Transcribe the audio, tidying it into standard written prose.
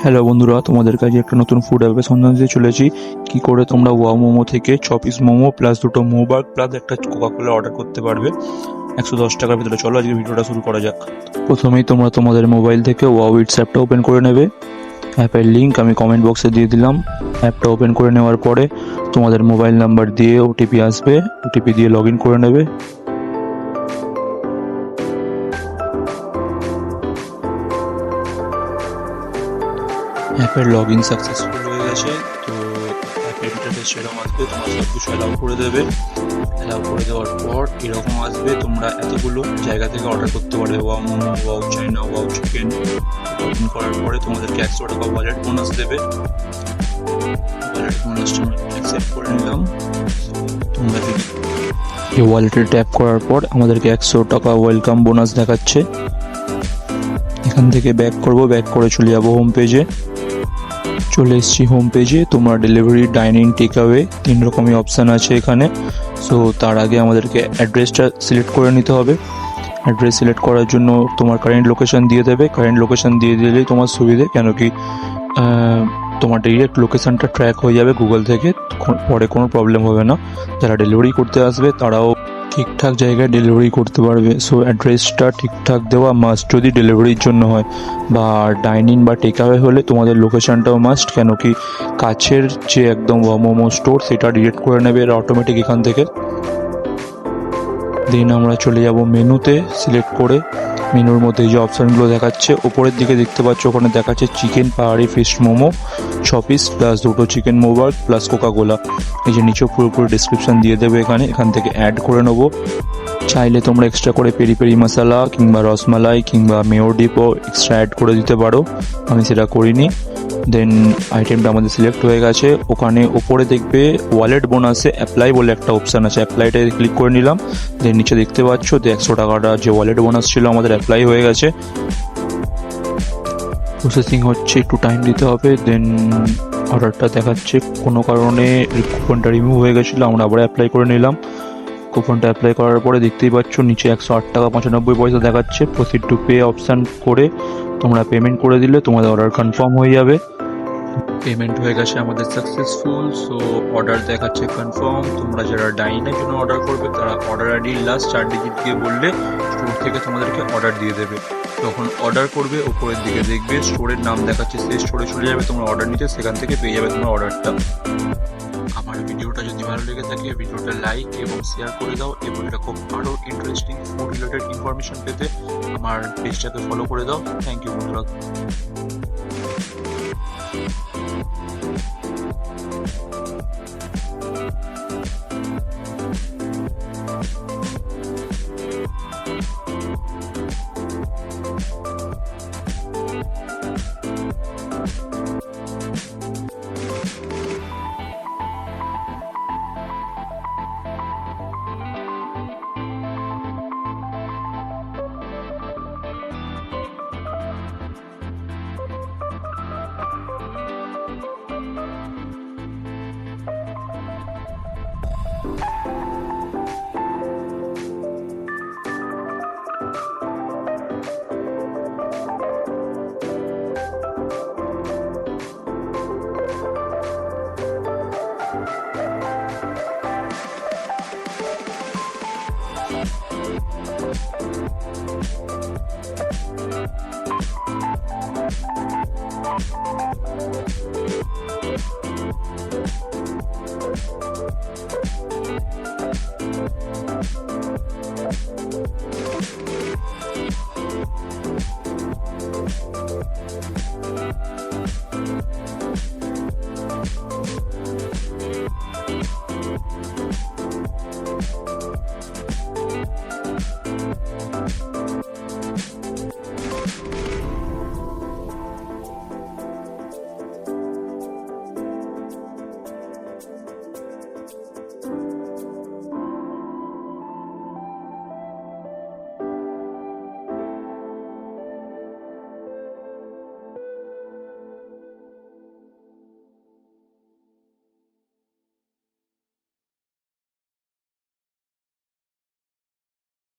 Hello বন্ধুরা, তোমাদের কাছে একটা নতুন ফুড অ্যাপের সন্ধান দিয়ে চলেছি। কি করে তোমরা ওয়াও মোমো থেকে 6 পিস মোমো প্লাস 2টো মোবার্গ প্লাস একটা কোকা-কোলা অর্ডার করতে পারবে 110 টাকার ভিতরে। চলো আজকে ভিডিওটা শুরু করা যাক। প্রথমেই তোমরা তোমাদের মোবাইল থেকে ওয়াও ইটস অ্যাপটা ওপেন করে নেবে। অ্যাপের লিঙ্ক আমি কমেন্ট বক্সে দিয়ে দিলাম। অ্যাপটা ওপেন করে নেওয়ার পরে তোমাদের মোবাইল নাম্বার দিয়ে ওটিপি আসবে, ওটিপি দিয়ে লগ ইন করে নেবে। অ্যাপের লগ ইন সাকসেসফুল হয়ে গেছে। তো অ্যাপের ইন্টারফেস সেরকম আসবে, তোমরা সব কিছু অ্যালাউ করে দেবে। অ্যালাউ করে দেওয়ার পর এরকম আসবে, তোমরা এতগুলো জায়গা থেকে অর্ডার করতে পারবে, wow momo, wow China, wow chicken. Log in করার পরে তোমাদেরকে 100 টাকা ওয়ালেট বোনাস দেবে। ওয়ালেট বোনাসটা আমরা অ্যাকসেপ্ট করে নিলাম। তোমরা যদি এই ওয়ালেটে ট্যাপ করার পর আমাদেরকে 100 টাকা ওয়েলকাম বোনাস দেখাচ্ছে। এখান থেকে ব্যাক করবো, ব্যাক করে চলে যাবো হোম পেজে। চলে এসেছি হোম পেজে। তোমরা ডেলিভারি, ডাইনিং, টেক অ্যাওয়ে 3 রকমই অপশান আছে এখানে। সো তার আগে আমাদেরকে অ্যাড্রেসটা সিলেক্ট করে নিতে হবে। অ্যাড্রেস সিলেক্ট করার জন্য তোমার কারেন্ট লোকেশান দিয়ে দেবে। কারেন্ট লোকেশান দিয়ে দিলেই তোমার সুবিধে, কেন কি তোমার ডিরেক্ট লোকেশানটা ট্র্যাক হয়ে যাবে গুগল থেকে, পরে কোনো প্রবলেম হবে না। যারা ডেলিভারি করতে আসবে তারাও ঠিকঠাক জায়গায় ডেলিভারি করতে পারবে। সো অ্যাড্রেসটা ঠিকঠাক দেওয়া মাস্ট যদি ডেলিভারির জন্য হয়, বা ডাইনিং বা টেক অ্যাওয়ে হলে তোমাদের লোকেশানটাও মাস্ট, কেন কি কাছের যে একদম মোমো স্টোর সেটা ডিরেক্ট করে নেবে এরা অটোমেটিক এখান থেকে। দেন আমরা চলে যাব মেনুতে। সিলেক্ট করে মেনুর মধ্যে যে অপশানগুলো দেখাচ্ছে ওপরের দিকে দেখতে পাচ্ছ, ওখানে দেখাচ্ছে চিকেন পাহাড়ি ফিশ মোমো 6 পিস প্লাস 2টো চিকেন মোবার্গ প্লাস কোকাকোলা। এই যে নিচেও পুরোপুরি ডিসক্রিপশান দিয়ে দেবে এখান থেকে অ্যাড করে নেবো। চাইলে তোমরা এক্সট্রা করে পেরি পেরি মশলা কিংবা রসমালাই কিংবা মেয়ো ডিপও এক্সট্রা অ্যাড করে দিতে পারো, আমি সেটা করিনি। দেন আইটেমটা আমাদের সিলেক্ট হয়ে গেছে। ওখানে ওপরে দেখবে ওয়ালেট বোনাসে অ্যাপ্লাই বলে একটা অপশান আছে, অ্যাপ্লাইটায় ক্লিক করে নিলাম। দেন নিচে দেখতে পাচ্ছ যে 100 টাকাটা যে ওয়ালেট বোনাস ছিল আমাদের অ্যাপ্লাই হয়ে গেছে। প্রসেসিং হচ্ছে, একটু টাইম দিতে হবে। দেন অর্ডারটা দেখাচ্ছে, কোনো কারণে কুপনটা রিমুভ হয়ে গেছিলো, আমরা আবার অ্যাপ্লাই করে নিলাম। কুপনটা অ্যাপ্লাই করার পরে দেখতেই পাচ্ছ নিচে 108 টাকা 95 পয়সা দেখাচ্ছে। প্রসিড টু পে অপশান করে তোমরা পেমেন্ট করে দিলে তোমাদের অর্ডার কনফার্ম হয়ে যাবে। পেমেন্ট হয়ে গেছে আমাদের সাকসেসফুল। সো অর্ডার দেখাচ্ছে কনফার্ম। তোমরা যারা ডাইনের জন্য অর্ডার করবে তারা অর্ডার আইডি লাস্ট 4 ডিজিট দিয়ে বললে স্টোর থেকে তোমাদেরকে অর্ডার দিয়ে দেবে। যখন অর্ডার করবে ওপরের দিকে দেখবে স্টোরের নাম দেখাচ্ছে, সেই স্টোরে চলে যাবে, তোমরা অর্ডার নিতে সেখান থেকে পেয়ে যাবে তোমার অর্ডারটা। আমার ভিডিওটা যদি ভালো লেগে থাকে ভিডিওটা লাইক এবং শেয়ার করে দাও, এবং এরকম আরও ইন্টারেস্টিং ফুড রিলেটেড ইনফরমেশন পেতে আমার পেজটাকে ফলো করে দাও। থ্যাংক ইউ বন্ধুরা।